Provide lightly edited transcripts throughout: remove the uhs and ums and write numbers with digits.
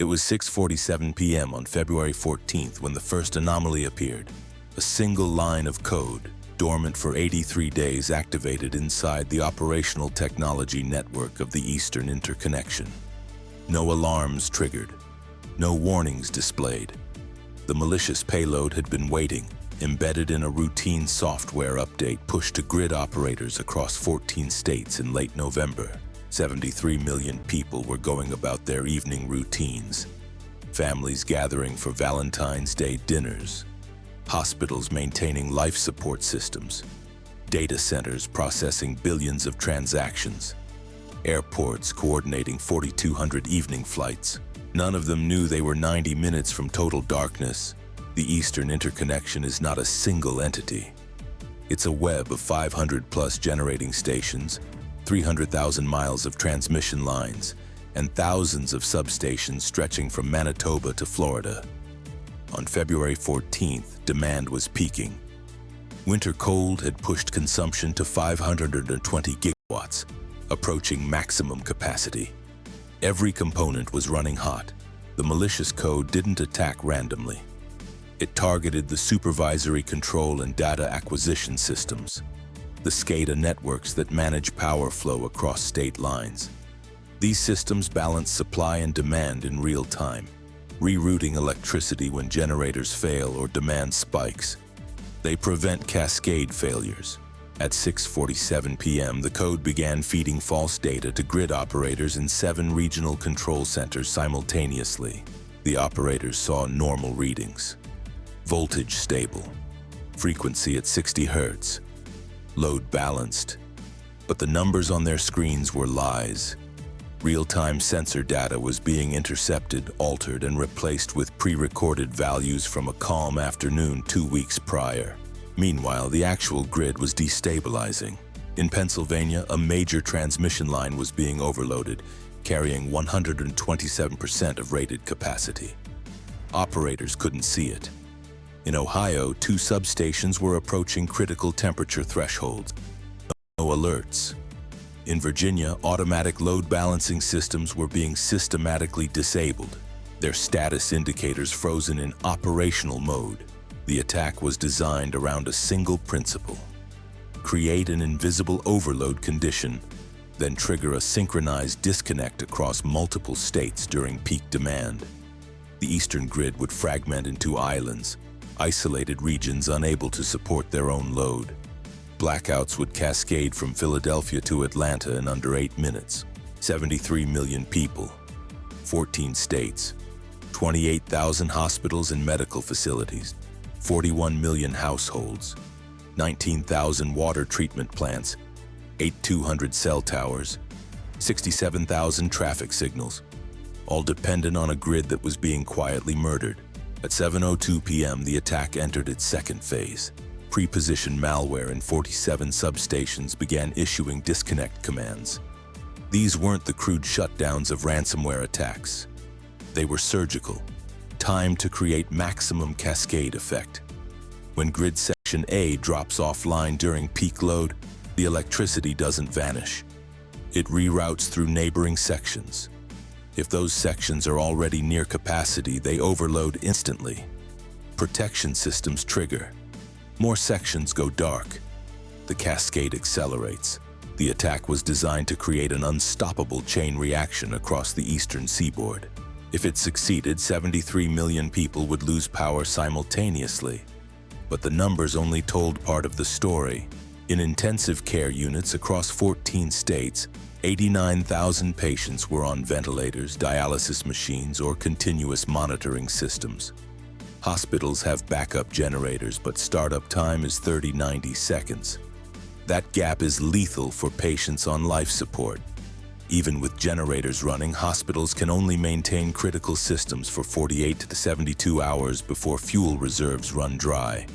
It was 6:47 p.m. on February 14th when the first anomaly appeared. A single line of code, dormant for 83 days, activated inside the operational technology network of the Eastern Interconnection. No alarms triggered, no warnings displayed. The malicious payload had been waiting, embedded in a routine software update pushed to grid operators across 14 states in late November. 73 million people were going about their evening routines. Families gathering for Valentine's Day dinners. Hospitals maintaining life support systems. Data centers processing billions of transactions. Airports coordinating 4,200 evening flights. None of them knew they were 90 minutes from total darkness. The Eastern Interconnection is not a single entity. It's a web of 500-plus generating stations, 300,000 miles of transmission lines, and thousands of substations stretching from Manitoba to Florida. On February 14th, demand was peaking. Winter cold had pushed consumption to 520 gigawatts, approaching maximum capacity. Every component was running hot. The malicious code didn't attack randomly. It targeted the supervisory control and data acquisition systems, the SCADA networks that manage power flow across state lines. These systems balance supply and demand in real time, rerouting electricity when generators fail or demand spikes. They prevent cascade failures. At 6:47 p.m., the code began feeding false data to grid operators in 7 regional control centers simultaneously. The operators saw normal readings. Voltage stable. Frequency at 60 Hz. Load balanced. But the numbers on their screens were lies. Real-time sensor data was being intercepted, altered, and replaced with pre-recorded values from a calm afternoon 2 weeks prior. Meanwhile, the actual grid was destabilizing. In Pennsylvania, a major transmission line was being overloaded, carrying 127% of rated capacity. Operators couldn't see it. In Ohio, 2 substations were approaching critical temperature thresholds. No alerts. In Virginia, automatic load balancing systems were being systematically disabled, their status indicators frozen in operational mode. The attack was designed around a single principle: create an invisible overload condition, then trigger a synchronized disconnect across multiple states during peak demand. The Eastern grid would fragment into islands, isolated regions unable to support their own load. Blackouts would cascade from Philadelphia to Atlanta in under 8 minutes. 73 million people, 14 states, 28,000 hospitals and medical facilities, 41 million households, 19,000 water treatment plants, 8,200 cell towers, 67,000 traffic signals, all dependent on a grid that was being quietly murdered. At 7:02 p.m., the attack entered its second phase. Pre-positioned malware in 47 substations began issuing disconnect commands. These weren't the crude shutdowns of ransomware attacks. They were surgical, timed to create maximum cascade effect. When grid section A drops offline during peak load, the electricity doesn't vanish. It reroutes through neighboring sections. If those sections are already near capacity, they overload instantly. Protection systems trigger. More sections go dark. The cascade accelerates. The attack was designed to create an unstoppable chain reaction across the eastern seaboard. If it succeeded, 73 million people would lose power simultaneously. But the numbers only told part of the story. In intensive care units across 14 states, 89,000 patients were on ventilators, dialysis machines, or continuous monitoring systems. Hospitals have backup generators, but startup time is 30-90 seconds. That gap is lethal for patients on life support. Even with generators running, hospitals can only maintain critical systems for 48 to 72 hours before fuel reserves run dry.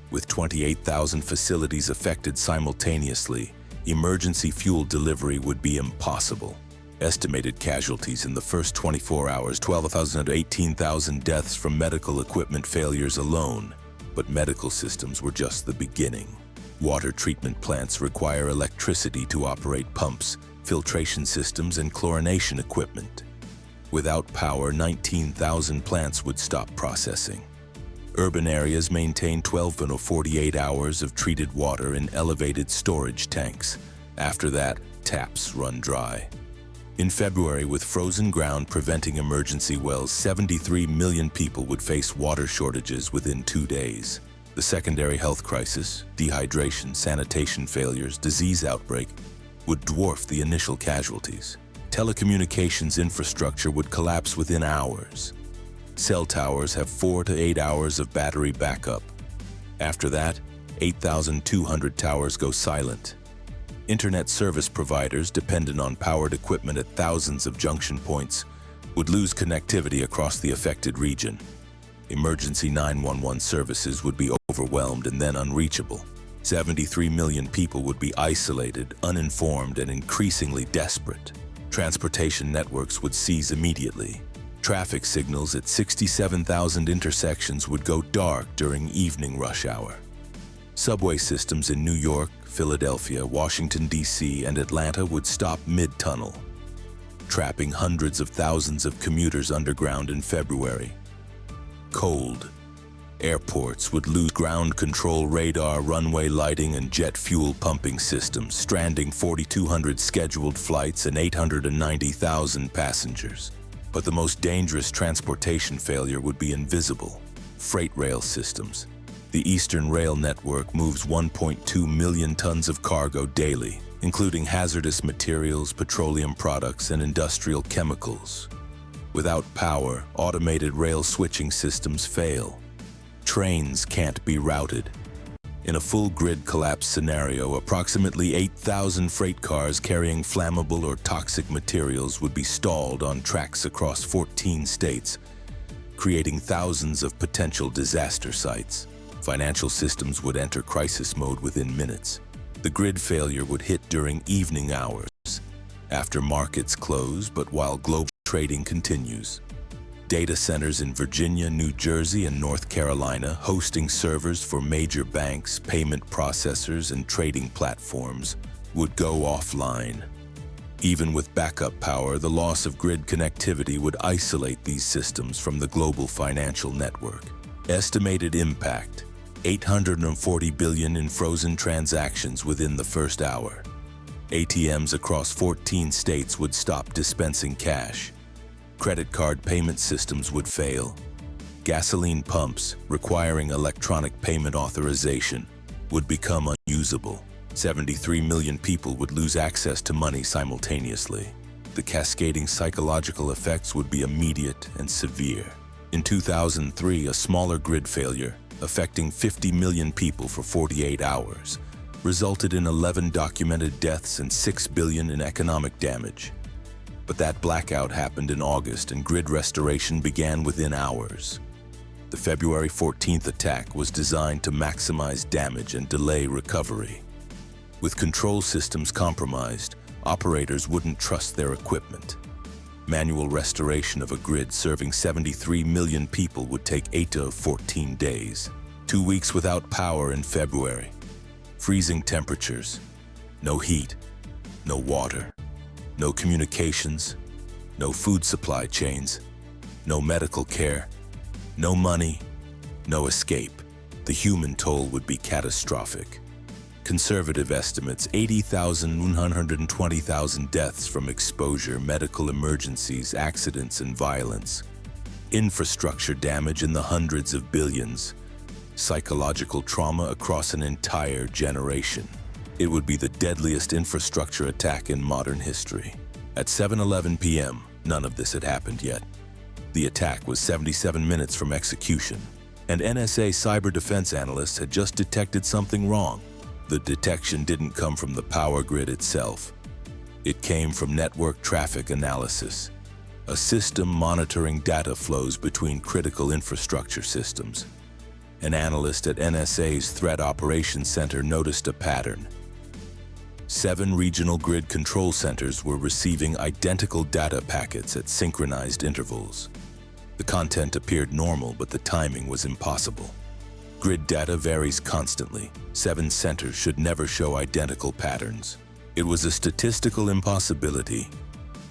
With 28,000 facilities affected simultaneously, emergency fuel delivery would be impossible. Estimated casualties in the first 24 hours, 12,000 to 18,000 deaths from medical equipment failures alone. But medical systems were just the beginning. Water treatment plants require electricity to operate pumps, filtration systems, and chlorination equipment. Without power, 19,000 plants would stop processing. Urban areas maintain 12 to 48 hours of treated water in elevated storage tanks. After that, taps run dry. In February, with frozen ground preventing emergency wells, 73 million people would face water shortages within 2 days. The secondary health crisis, dehydration, sanitation failures, disease outbreak, would dwarf the initial casualties. Telecommunications infrastructure would collapse within hours. Cell towers have 4 to 8 hours of battery backup. After that, 8,200 towers go silent. Internet service providers dependent on powered equipment at thousands of junction points would lose connectivity across the affected region. Emergency 911 services would be overwhelmed and then unreachable. 73 million people would be isolated, uninformed, and increasingly desperate. Transportation networks would cease immediately. Traffic signals at 67,000 intersections would go dark during evening rush hour. Subway systems in New York, Philadelphia, Washington, D.C., and Atlanta would stop mid-tunnel, trapping hundreds of thousands of commuters underground in February. Cold. Airports would lose ground control radar, runway lighting, and jet fuel pumping systems, stranding 4,200 scheduled flights and 890,000 passengers. But the most dangerous transportation failure would be invisible: freight rail systems. The Eastern Rail network moves 1.2 million tons of cargo daily, including hazardous materials, petroleum products, and industrial chemicals. Without power, automated rail switching systems fail. Trains can't be routed. In a full grid collapse scenario, approximately 8,000 freight cars carrying flammable or toxic materials would be stalled on tracks across 14 states, creating thousands of potential disaster sites. Financial systems would enter crisis mode within minutes. The grid failure would hit during evening hours, after markets close but while global trading continues. Data centers in Virginia, New Jersey, and North Carolina, hosting servers for major banks, payment processors, and trading platforms, would go offline. Even with backup power, the loss of grid connectivity would isolate these systems from the global financial network. Estimated impact: 840 billion in frozen transactions within the first hour. ATMs across 14 states would stop dispensing cash. Credit card payment systems would fail. Gasoline pumps, requiring electronic payment authorization, would become unusable. 73 million people would lose access to money simultaneously. The cascading psychological effects would be immediate and severe. In 2003, a smaller grid failure, affecting 50 million people for 48 hours, resulted in 11 documented deaths and 6 billion in economic damage. But that blackout happened in August, and grid restoration began within hours. The February 14th attack was designed to maximize damage and delay recovery. With control systems compromised, operators wouldn't trust their equipment. Manual restoration of a grid serving 73 million people would take 8 to 14 days. 2 weeks without power in February. Freezing temperatures. No heat. No water. No communications, no food supply chains, no medical care, no money, no escape. The human toll would be catastrophic. Conservative estimates: 80,000 to 120,000 deaths from exposure, medical emergencies, accidents, and violence. Infrastructure damage in the hundreds of billions. Psychological trauma across an entire generation. It would be the deadliest infrastructure attack in modern history. At 7:11 p.m., none of this had happened yet. The attack was 77 minutes from execution, and NSA cyber defense analysts had just detected something wrong. The detection didn't come from the power grid itself. It came from network traffic analysis, a system monitoring data flows between critical infrastructure systems. An analyst at NSA's Threat Operations Center noticed a pattern. 7 regional grid control centers were receiving identical data packets at synchronized intervals. The content appeared normal, but the timing was impossible. Grid data varies constantly. 7 centers should never show identical patterns. It was a statistical impossibility,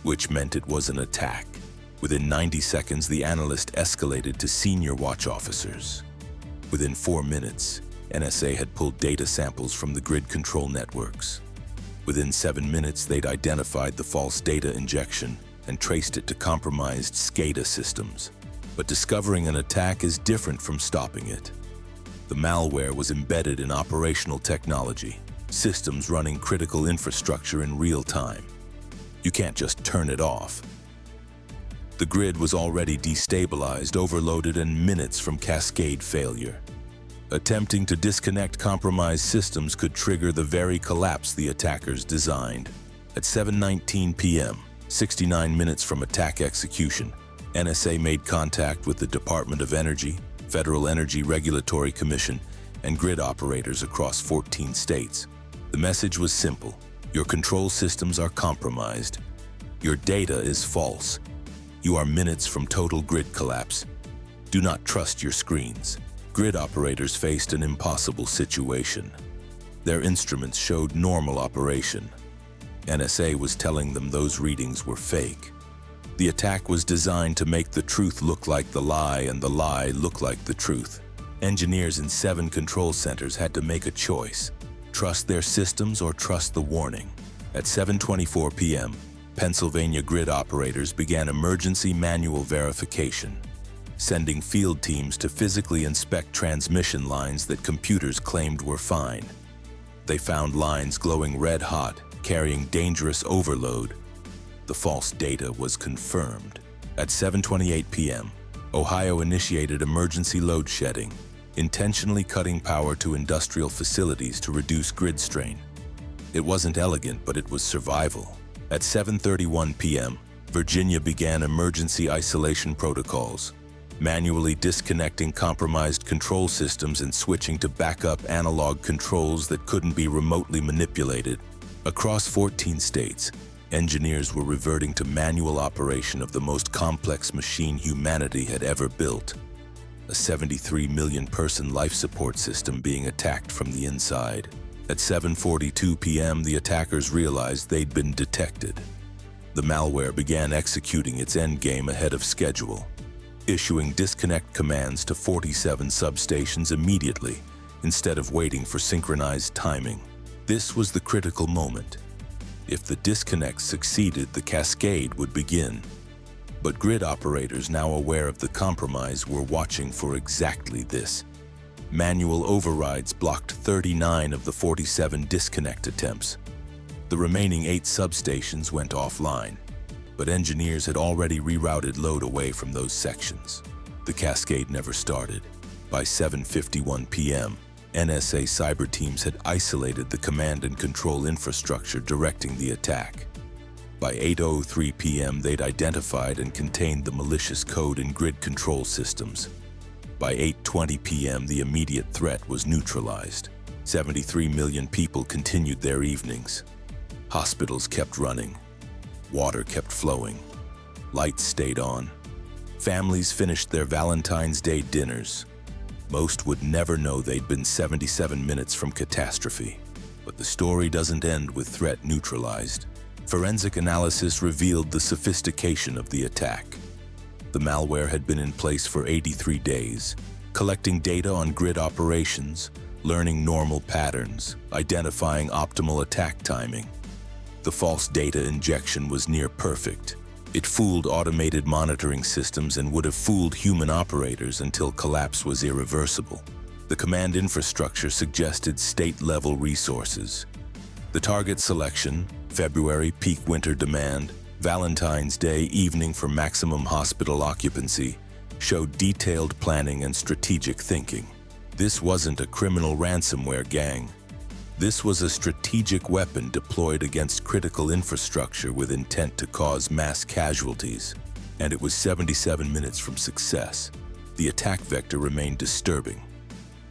which meant it was an attack. Within 90 seconds, the analyst escalated to senior watch officers. Within 4 minutes, NSA had pulled data samples from the grid control networks. Within 7 minutes, they'd identified the false data injection and traced it to compromised SCADA systems. But discovering an attack is different from stopping it. The malware was embedded in operational technology, systems running critical infrastructure in real time. You can't just turn it off. The grid was already destabilized, overloaded, and minutes from cascade failure. Attempting to disconnect compromised systems could trigger the very collapse the attackers designed. At 7:19 p.m., 69 minutes from attack execution, NSA made contact with the Department of Energy, Federal Energy Regulatory Commission, and grid operators across 14 states. The message was simple: your control systems are compromised. Your data is false. You are minutes from total grid collapse. Do not trust your screens. Grid operators faced an impossible situation. Their instruments showed normal operation. NSA was telling them those readings were fake. The attack was designed to make the truth look like the lie and the lie look like the truth. Engineers in 7 control centers had to make a choice: trust their systems or trust the warning. At 7:24 p.m., Pennsylvania grid operators began emergency manual verification, sending field teams to physically inspect transmission lines that computers claimed were fine. They found lines glowing red hot, carrying dangerous overload. The false data was confirmed. At 7:28 p.m., Ohio initiated emergency load shedding, intentionally cutting power to industrial facilities to reduce grid strain. It wasn't elegant, but it was survival. At 7:31 p.m., Virginia began emergency isolation protocols, manually disconnecting compromised control systems and switching to backup analog controls that couldn't be remotely manipulated. Across 14 states, engineers were reverting to manual operation of the most complex machine humanity had ever built, a 73 million person life support system being attacked from the inside. At 7:42 p.m., the attackers realized they'd been detected. The malware began executing its endgame ahead of schedule, issuing disconnect commands to 47 substations immediately instead of waiting for synchronized timing. This was the critical moment. If the disconnect succeeded, the cascade would begin. But grid operators, now aware of the compromise, were watching for exactly this. Manual overrides blocked 39 of the 47 disconnect attempts. The remaining 8 substations went offline, but engineers had already rerouted load away from those sections. The cascade never started. By 7:51 p.m., NSA cyber teams had isolated the command and control infrastructure directing the attack. By 8:03 p.m., they'd identified and contained the malicious code in grid control systems. By 8:20 p.m., the immediate threat was neutralized. 73 million people continued their evenings. Hospitals kept running. Water kept flowing. Lights stayed on. Families finished their Valentine's Day dinners. Most would never know they'd been 77 minutes from catastrophe. But the story doesn't end with threat neutralized. Forensic analysis revealed the sophistication of the attack. The malware had been in place for 83 days, collecting data on grid operations, learning normal patterns, identifying optimal attack timing. The false data injection was near perfect. It fooled automated monitoring systems and would have fooled human operators until collapse was irreversible. The command infrastructure suggested state-level resources. The target selection, February peak winter demand, Valentine's Day evening for maximum hospital occupancy, showed detailed planning and strategic thinking. This wasn't a criminal ransomware gang. This was a strategic weapon deployed against critical infrastructure with intent to cause mass casualties. And it was 77 minutes from success. The attack vector remained disturbing.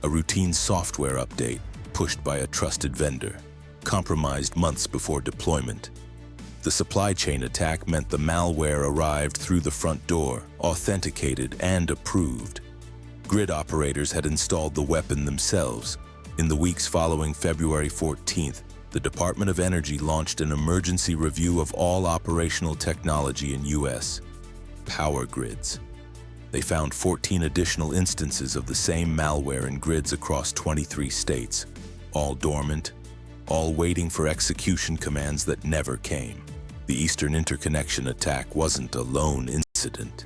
A routine software update, pushed by a trusted vendor, compromised months before deployment. The supply chain attack meant the malware arrived through the front door, authenticated and approved. Grid operators had installed the weapon themselves. In the weeks following February 14th, the Department of Energy launched an emergency review of all operational technology in U.S. power grids. They found 14 additional instances of the same malware in grids across 23 states, all dormant, all waiting for execution commands that never came. The Eastern Interconnection attack wasn't a lone incident.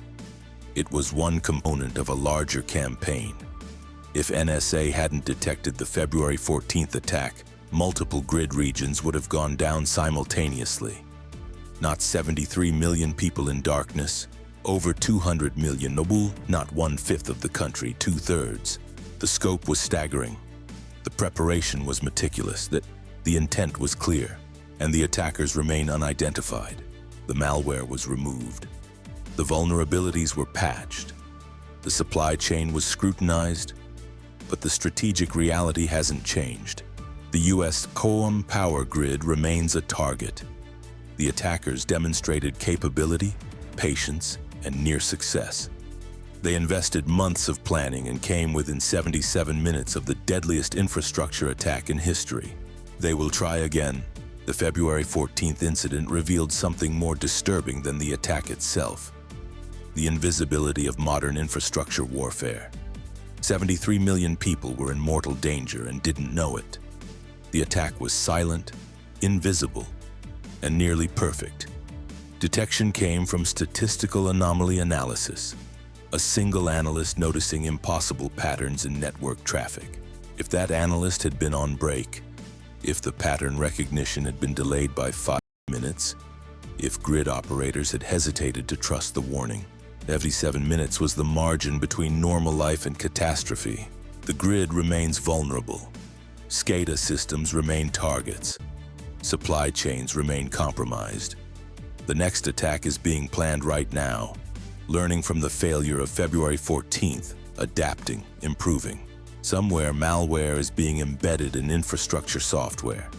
It was one component of a larger campaign. If NSA hadn't detected the February 14th attack, multiple grid regions would have gone down simultaneously. Not 73 million people in darkness, over 200 million, not 1/5 of the country, 2/3. The scope was staggering. The preparation was meticulous, the intent was clear, and the attackers remain unidentified. The malware was removed. The vulnerabilities were patched. The supply chain was scrutinized, but the strategic reality hasn't changed. The U.S. COM power grid remains a target. The attackers demonstrated capability, patience, and near success. They invested months of planning and came within 77 minutes of the deadliest infrastructure attack in history. They will try again. The February 14th incident revealed something more disturbing than the attack itself: the invisibility of modern infrastructure warfare. 73 million people were in mortal danger and didn't know it. The attack was silent, invisible, and nearly perfect. Detection came from statistical anomaly analysis, a single analyst noticing impossible patterns in network traffic. If that analyst had been on break, if the pattern recognition had been delayed by 5 minutes, if grid operators had hesitated to trust the warning, every 7 minutes was the margin between normal life and catastrophe. The grid remains vulnerable. SCADA systems remain targets. Supply chains remain compromised. The next attack is being planned right now, learning from the failure of February 14th, adapting, improving. Somewhere malware is being embedded in infrastructure software.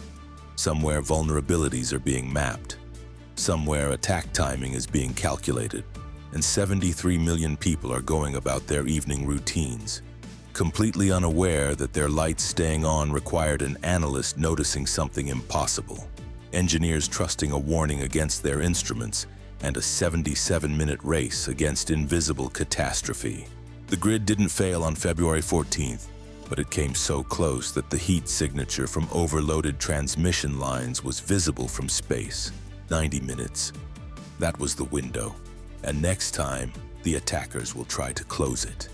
Somewhere vulnerabilities are being mapped. Somewhere attack timing is being calculated. And 73 million people are going about their evening routines, completely unaware that their lights staying on required an analyst noticing something impossible, engineers trusting a warning against their instruments, and a 77-minute race against invisible catastrophe. The grid didn't fail on February 14th, but it came so close that the heat signature from overloaded transmission lines was visible from space. 90 minutes. That was the window. And next time, the attackers will try to close it.